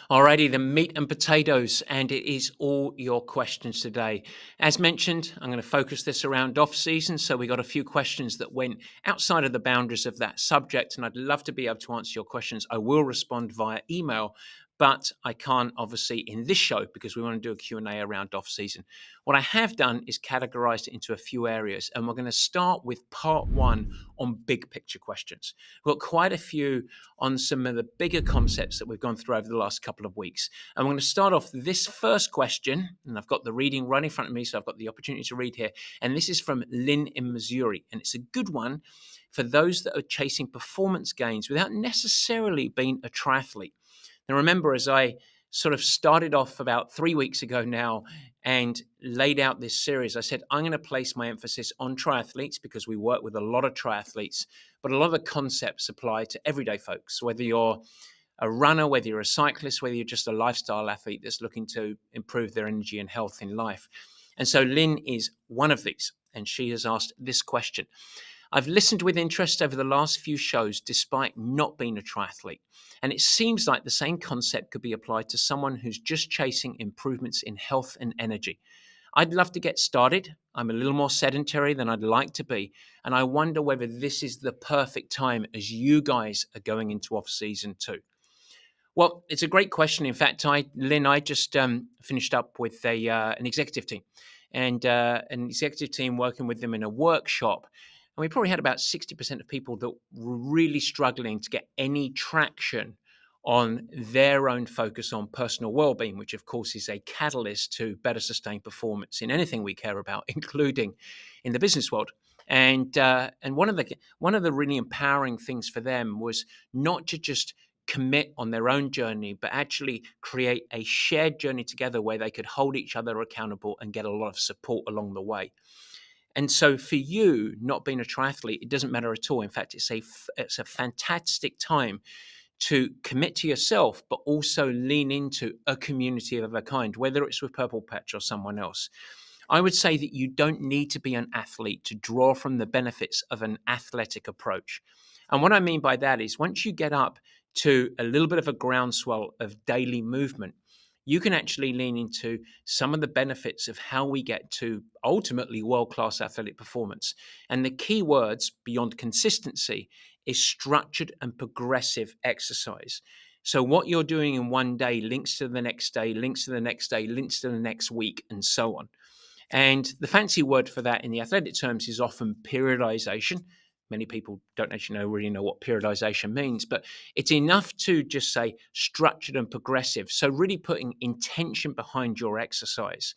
Alrighty, the meat and potatoes, and it is all your questions today. As mentioned, I'm going to focus this around off season. So we got a few questions that went outside of the boundaries of that subject, and I'd love to be able to answer your questions. I will respond via email, but I can't obviously in this show because we want to do a Q&A around off season. What I have done is categorized it into a few areas, and we're going to start with part one on big picture questions. We've got quite a few on some of the bigger concepts that we've gone through over the last couple of weeks. And we're going to start off this first question, and I've got the reading right in front of me, so I've got the opportunity to read here. And this is from Lynn in Missouri, and it's a good one for those that are chasing performance gains without necessarily being a triathlete. Now, remember, as I sort of started off about 3 weeks ago now and laid out this series, I said, I'm going to place my emphasis on triathletes because we work with a lot of triathletes, but a lot of the concepts apply to everyday folks, whether you're a runner, whether you're a cyclist, whether you're just a lifestyle athlete that's looking to improve their energy and health in life. And so Lynn is one of these, and she has asked this question. I've listened with interest over the last few shows despite not being a triathlete, and it seems like the same concept could be applied to someone who's just chasing improvements in health and energy. I'd love to get started. I'm a little more sedentary than I'd like to be, and I wonder whether this is the perfect time as you guys are going into off season too. Well, it's a great question. In fact, Lynn, I just finished up with an executive team, and an executive team working with them in a workshop. And we probably had about 60% of people that were really struggling to get any traction on their own focus on personal well-being, which of course is a catalyst to better sustained performance in anything we care about, including in the business world. And one of the really empowering things for them was not to just commit on their own journey, but actually create a shared journey together where they could hold each other accountable and get a lot of support along the way. And so for you, not being a triathlete, it doesn't matter at all. In fact, it's a fantastic time to commit to yourself, but also lean into a community of a kind, whether it's with Purple Patch or someone else. I would say that you don't need to be an athlete to draw from the benefits of an athletic approach. And what I mean by that is once you get up to a little bit of a groundswell of daily movement, you can actually lean into some of the benefits of how we get to ultimately world-class athletic performance. And the key words beyond consistency is structured and progressive exercise. So what you're doing in one day links to the next day, links to the next day, links to the next week, and so on. And the fancy word for that in the athletic terms is often periodization. Many people don't actually really know what periodization means, but it's enough to just say structured and progressive. So really putting intention behind your exercise.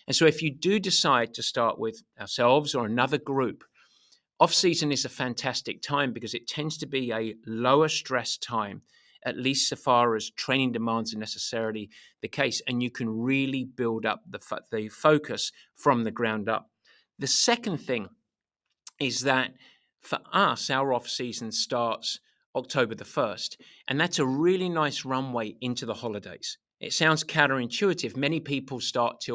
And so if you do decide to start with ourselves or another group, off-season is a fantastic time because it tends to be a lower stress time, at least so far as training demands are necessarily the case, and you can really build up the focus from the ground up. The second thing is that for us, our off-season starts October the 1st, and that's a really nice runway into the holidays. It sounds counterintuitive. Many people start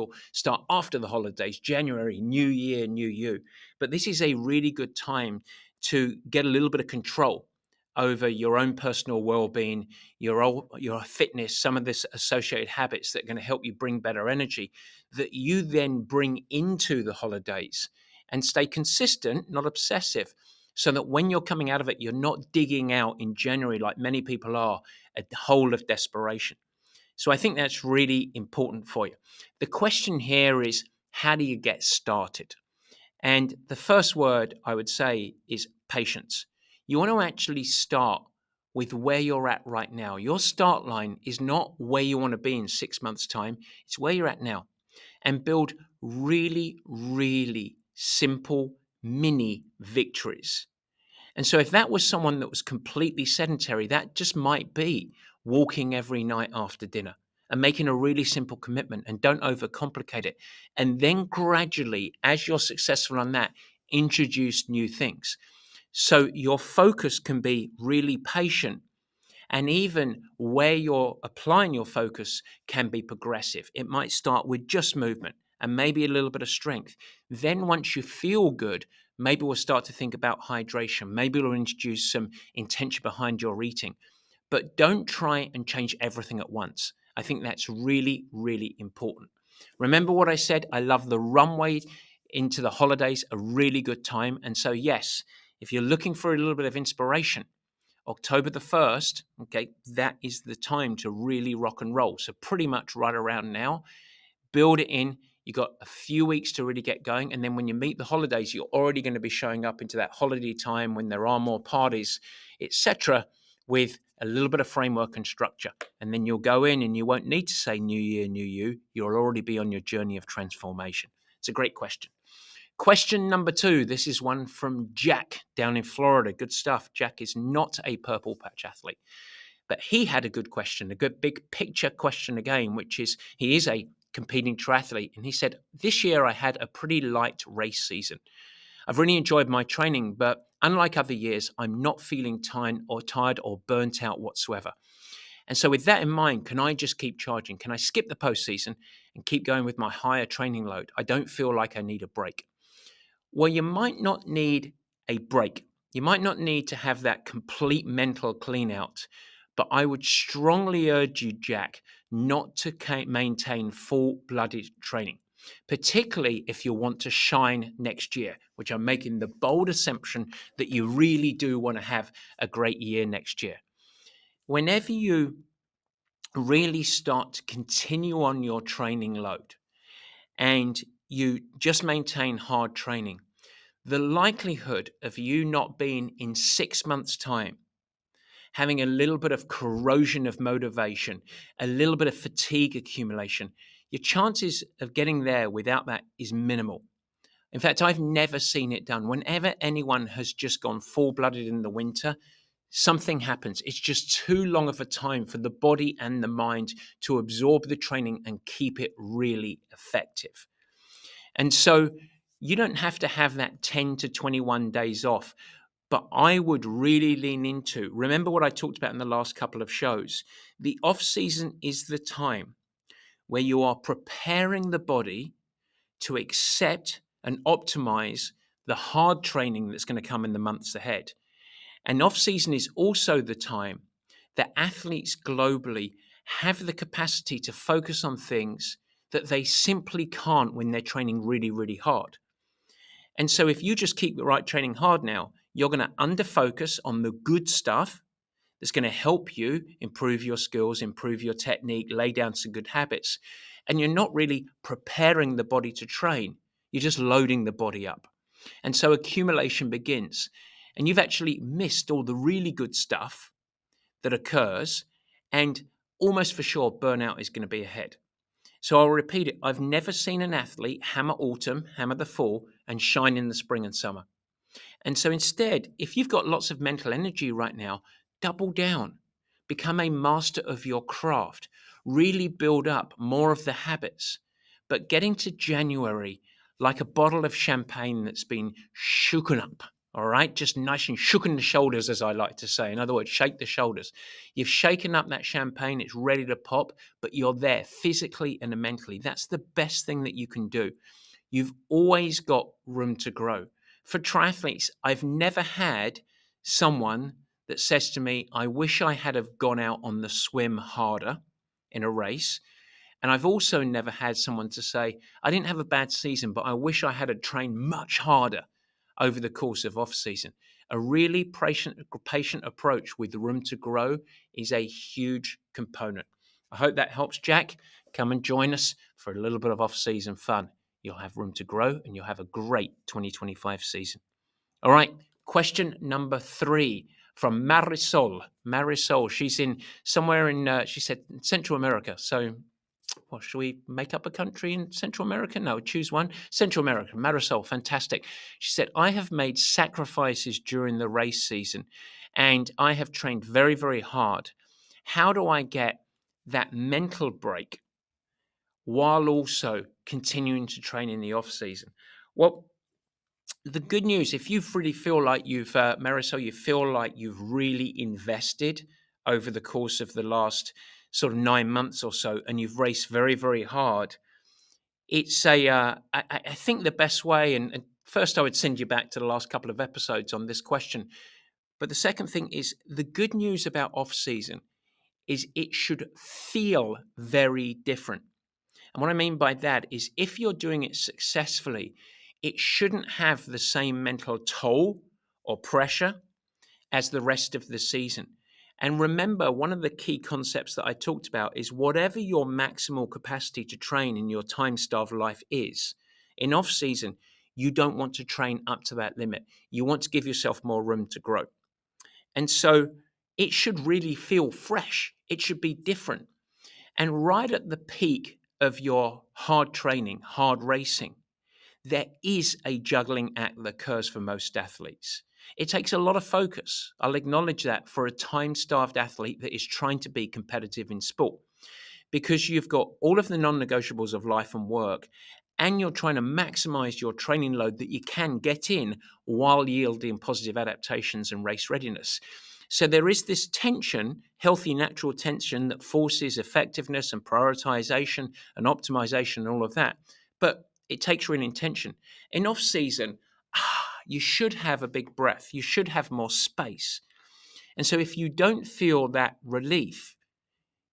after the holidays, January, New Year, New You. But this is a really good time to get a little bit of control over your own personal well-being, your fitness, some of this associated habits that are going to help you bring better energy that you then bring into the holidays and stay consistent, not obsessive, so that when you're coming out of it, you're not digging out in January like many people are, a hole of desperation. So I think that's really important for you. The question here is, how do you get started? And the first word I would say is patience. You want to actually start with where you're at right now. Your start line is not where you want to be in 6 months' time. It's where you're at now. And build really, really simple mini victories. And so if that was someone that was completely sedentary, that just might be walking every night after dinner and making a really simple commitment, and don't overcomplicate it. And then gradually, as you're successful on that, introduce new things. So your focus can be really patient, and even where you're applying your focus can be progressive. It might start with just movement and maybe a little bit of strength. Then once you feel good, maybe we'll start to think about hydration. Maybe we'll introduce some intention behind your eating. but don't try and change everything at once. I think that's really, really important. Remember what I said? I love the runway into the holidays, a really good time. And so, yes, if you're looking for a little bit of inspiration, October the 1st, okay, that is the time to really rock and roll. So, pretty much right around now, build it in. You got a few weeks to really get going. And then when you meet the holidays, you're already going to be showing up into that holiday time when there are more parties, etc., with a little bit of framework and structure. And then you'll go in and you won't need to say new year, new you. You'll already be on your journey of transformation. It's a great question. Question number 2. This is one from Jack down in Florida. Good stuff. Jack is not a purple patch athlete, but he had a good question, a good big picture question again, which is he is a competing triathlete. And he said, this year I had a pretty light race season. I've really enjoyed my training, but unlike other years, I'm not feeling tired or burnt out whatsoever. And so with that in mind, can I just keep charging? Can I skip the postseason and keep going with my higher training load? I don't feel like I need a break. Well, you might not need a break. You might not need to have that complete mental clean out. But I would strongly urge you, Jack, not to maintain full-blooded training, particularly if you want to shine next year, which I'm making the bold assumption that you really do want to have a great year next year. Whenever you really start to continue on your training load and you just maintain hard training, the likelihood of you not being in 6 months' time having a little bit of corrosion of motivation, a little bit of fatigue accumulation, your chances of getting there without that is minimal. In fact, I've never seen it done. Whenever anyone has just gone full-blooded in the winter, something happens. It's just too long of a time for the body and the mind to absorb the training and keep it really effective. And so you don't have to have that 10 to 21 days off. But I would really lean into, remember what I talked about in the last couple of shows. The off season is the time where you are preparing the body to accept and optimize the hard training that's going to come in the months ahead. And off season is also the time that athletes globally have the capacity to focus on things that they simply can't when they're training really, really hard. And so if you just keep the right training hard now, you're going to under focus on the good stuff that's going to help you improve your skills, improve your technique, lay down some good habits. And you're not really preparing the body to train. You're just loading the body up. And so accumulation begins. And you've actually missed all the really good stuff that occurs. And almost for sure, burnout is going to be ahead. So I'll repeat it. I've never seen an athlete hammer autumn, hammer the fall, and shine in the spring and summer. And so instead, if you've got lots of mental energy right now, double down, become a master of your craft, really build up more of the habits. But getting to January like a bottle of champagne that's been shooken up, all right, just nice and shooken the shoulders, as I like to say. In other words, shake the shoulders. You've shaken up that champagne, it's ready to pop, but you're there physically and mentally. That's the best thing that you can do. You've always got room to grow. For triathletes, I've never had someone that says to me, I wish I had have gone out on the swim harder in a race. And I've also never had someone to say, I didn't have a bad season, but I wish I had to train much harder over the course of off season. A really patient approach with room to grow is a huge component. I hope that helps, Jack. Come and join us for a little bit of off season fun. You'll have room to grow and you'll have a great 2025 season. All right, question number 3 from Marisol. Marisol, she's in somewhere in, she said, Central America. So, well, should we make up a country in Central America? No, choose one. Central America. Marisol, fantastic. She said, I have made sacrifices during the race season and I have trained very, very hard. How do I get that mental break while also continuing to train in the off season? Well, the good news, if you really feel like Marisol, you feel like you've really invested over the course of the last sort of 9 months or so, and you've raced very, very hard, it's I think the best way, and first I would send you back to the last couple of episodes on this question, But the second thing is the good news about off season is it should feel very different. And what I mean by that is if you're doing it successfully, it shouldn't have the same mental toll or pressure as the rest of the season. And remember, one of the key concepts that I talked about is whatever your maximal capacity to train in your time-starved life is, in off-season, you don't want to train up to that limit. You want to give yourself more room to grow. And so it should really feel fresh. It should be different. And right at the peak of your hard training, hard racing, there is a juggling act that occurs for most athletes. It takes a lot of focus. I'll acknowledge that for a time-starved athlete that is trying to be competitive in sport, because you've got all of the non-negotiables of life and work, and you're trying to maximize your training load that you can get in while yielding positive adaptations and race readiness. So there is this tension, healthy natural tension, that forces effectiveness and prioritization and optimization and all of that. But it takes real intention. In off season, you should have a big breath. You should have more space. And so if you don't feel that relief,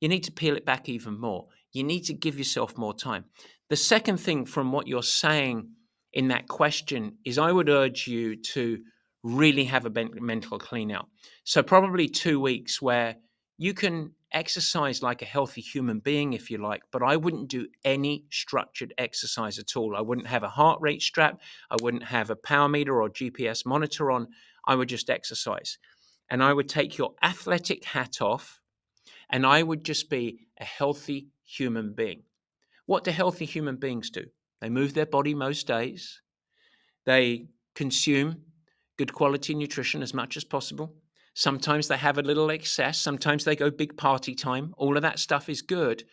you need to peel it back even more. You need to give yourself more time. The second thing from what you're saying in that question is I would urge you to really have a mental clean out. So probably 2 weeks where you can exercise like a healthy human being, if you like, but I wouldn't do any structured exercise at all. I wouldn't have a heart rate strap. I wouldn't have a power meter or GPS monitor on. I would just exercise. And I would take your athletic hat off and I would just be a healthy human being. What do healthy human beings do? They move their body most days. They consume good quality nutrition as much as possible. Sometimes they have a little excess. Sometimes they go big party time. All of that stuff is good.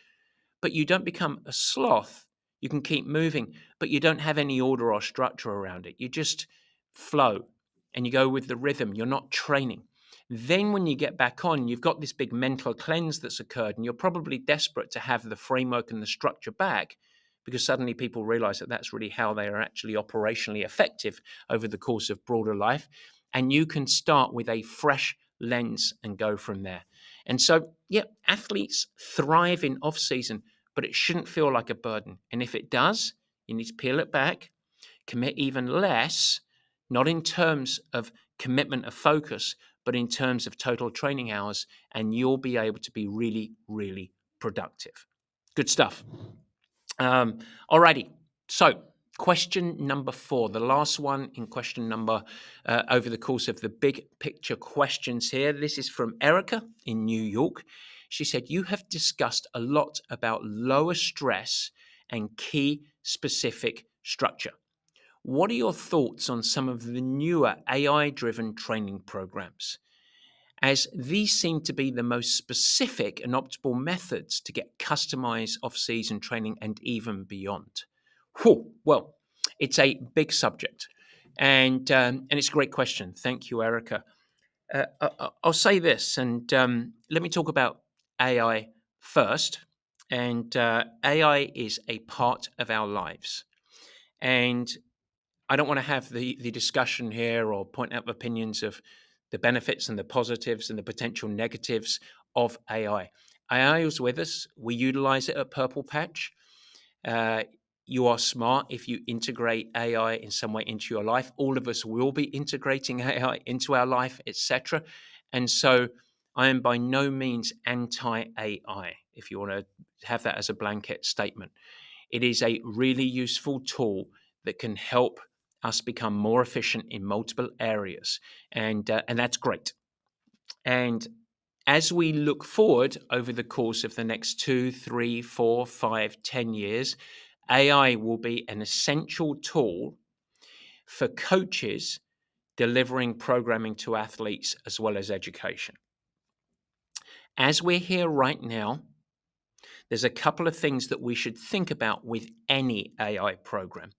But you don't become a sloth. You can keep moving, but you don't have any order or structure around it. You just flow and you go with the rhythm. You're not training. Then when you get back on, you've got this big mental cleanse that's occurred, and you're probably desperate to have the framework and the structure back because suddenly people realize that that's really how they are actually operationally effective over the course of broader life. And you can start with a fresh lens and go from there. And so, yeah, athletes thrive in off season, but it shouldn't feel like a burden. And if it does, you need to peel it back, commit even less, not in terms of commitment of focus, but in terms of total training hours, and you'll be able to be really, really productive. Good stuff. Alrighty. So, question number 4, the last one in question number over the course of the big picture questions here. This is from Erica in New York. She said, you have discussed a lot about lower stress and key specific structure. What are your thoughts on some of the newer AI-driven training programs, as these seem to be the most specific and optimal methods to get customized off-season training and even beyond? Whew, well, it's a big subject, and it's a great question. Thank you, Erica. I'll say this, and let me talk about AI first. And AI is a part of our lives, and I don't want to have the discussion here or point out opinions of the benefits and the positives and the potential negatives of AI. AI is with us. We utilize it at Purple Patch. You are smart if you integrate AI in some way into your life. All of us will be integrating AI into our life, etc. And so I am by no means anti-AI, if you want to have that as a blanket statement. It is a really useful tool that can help us become more efficient in multiple areas, and that's great. And as we look forward over the course of the next 2, 3, 4, 5, 10 years, AI will be an essential tool for coaches delivering programming to athletes as well as education. As we're here right now, there's a couple of things that we should think about with any AI program.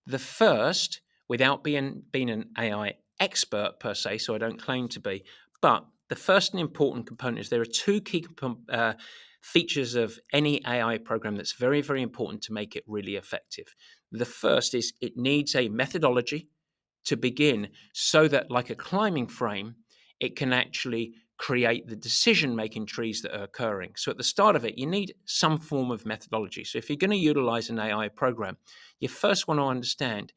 The first, without being an AI expert per se, so I don't claim to be, but the first and important component is there are 2 key features of any AI program that's very, very important to make it really effective. The first is it needs a methodology to begin so that, like a climbing frame, it can actually create the decision-making trees that are occurring. So at the start of it, you need some form of methodology. So if you're going to utilize an AI program, you first want to understand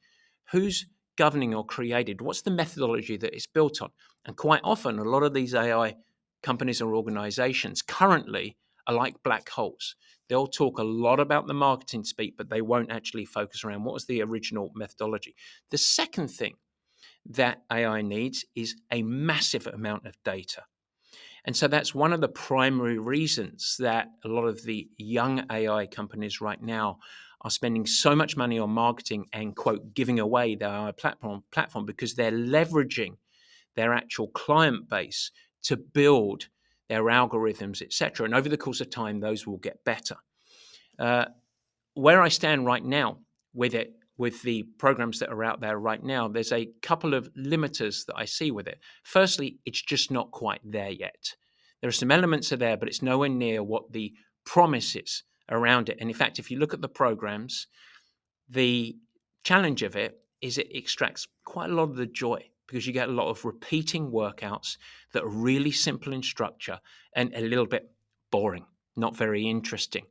who's governing or created, what's the methodology that it's built on. And quite often, a lot of these AI companies or organizations currently are like black holes. They'll talk a lot about the marketing speak, but they won't actually focus around what was the original methodology. The second thing that AI needs is a massive amount of data. And so that's one of the primary reasons that a lot of the young AI companies right now are spending so much money on marketing and, quote, giving away their AI platform because they're leveraging their actual client base to build their algorithms, etc. And over the course of time, those will get better. Where I stand right now with it, with the programs that are out there right now, there's a couple of limiters that I see with it. Firstly, it's just not quite there yet. There are some elements are there, but it's nowhere near what the promise is around it. And in fact, if you look at the programs, the challenge of it is it extracts quite a lot of the joy because you get a lot of repeating workouts that are really simple in structure and a little bit boring, not very interesting.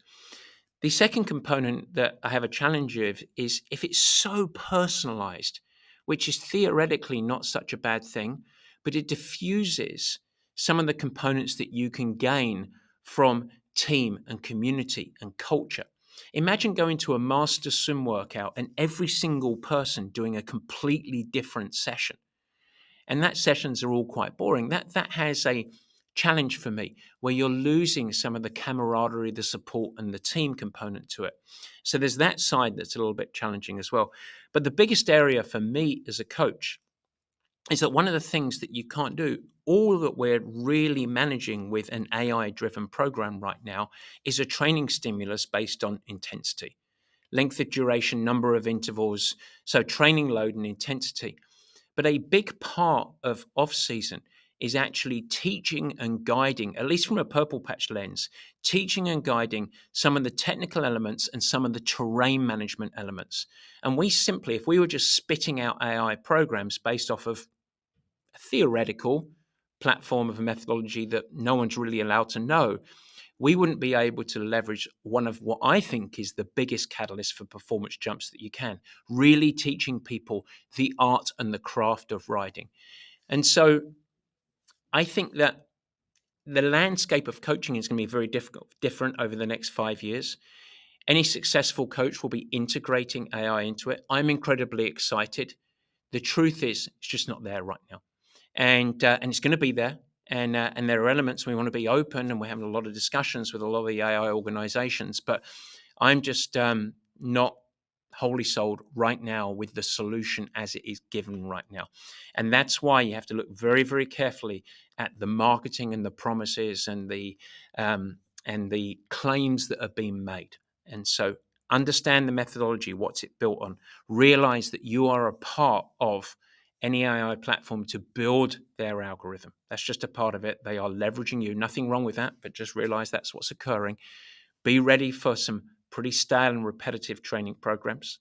The second component that I have a challenge with is if it's so personalized, which is theoretically not such a bad thing, but it diffuses some of the components that you can gain from team and community and culture. Imagine going to a master swim workout and every single person doing a completely different session. And that sessions are all quite boring. That has a challenge for me where you're losing some of the camaraderie, the support, and the team component to it. So there's that side that's a little bit challenging as well. But the biggest area for me as a coach is that one of the things that you can't do, all that we're really managing with an AI driven program right now is a training stimulus based on intensity, length of duration, number of intervals, so training load and intensity. But a big part of off season is actually teaching and guiding, at least from a purple patch lens, teaching and guiding some of the technical elements and some of the terrain management elements. And we simply, if we were just spitting out AI programs based off of a theoretical platform of a methodology that no one's really allowed to know, we wouldn't be able to leverage one of what I think is the biggest catalyst for performance jumps that you can, really teaching people the art and the craft of riding. And so I think that the landscape of coaching is going to be very different over the next 5 years. Any successful coach will be integrating AI into it. I'm incredibly excited. The truth is, it's just not there right now, and it's going to be there. And there are elements we want to be open, and we're having a lot of discussions with a lot of the AI organizations. But I'm just not wholly sold right now with the solution as it is given right now. And that's why you have to look very, very carefully at the marketing and the promises and the claims that are being made. And so understand the methodology, what's it built on, realize that you are a part of any AI platform to build their algorithm. That's just a part of it. They are leveraging you. Nothing wrong with that, but just realize that's what's occurring. Be ready for some pretty stale and repetitive training programs,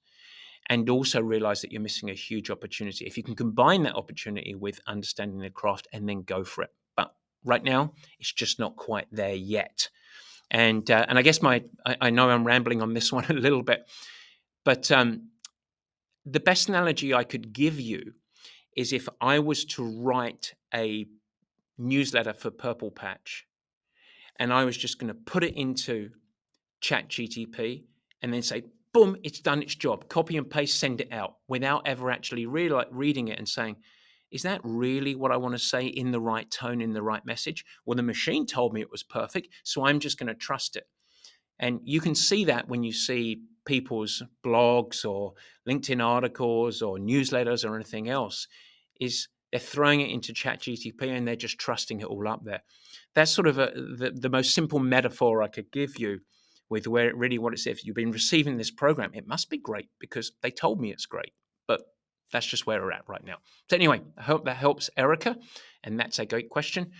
and also realize that you're missing a huge opportunity. If you can combine that opportunity with understanding the craft and then go for it. But right now, it's just not quite there yet. And I guess I know I'm rambling on this one a little bit, but the best analogy I could give you is if I was to write a newsletter for Purple Patch and I was just going to put it into ChatGTP and then say, boom, it's done its job. Copy and paste, send it out without ever actually reading it and saying, is that really what I want to say in the right tone, in the right message? Well, the machine told me it was perfect, so I'm just going to trust it. And you can see that when you see people's blogs or LinkedIn articles or newsletters or anything else, is they're throwing it into ChatGTP and they're just trusting it all up there. That's sort of the most simple metaphor I could give you with where really what it says. If you've been receiving this program, it must be great because they told me it's great. But that's just where we're at right now. So anyway, I hope that helps, Erica. And that's a great question.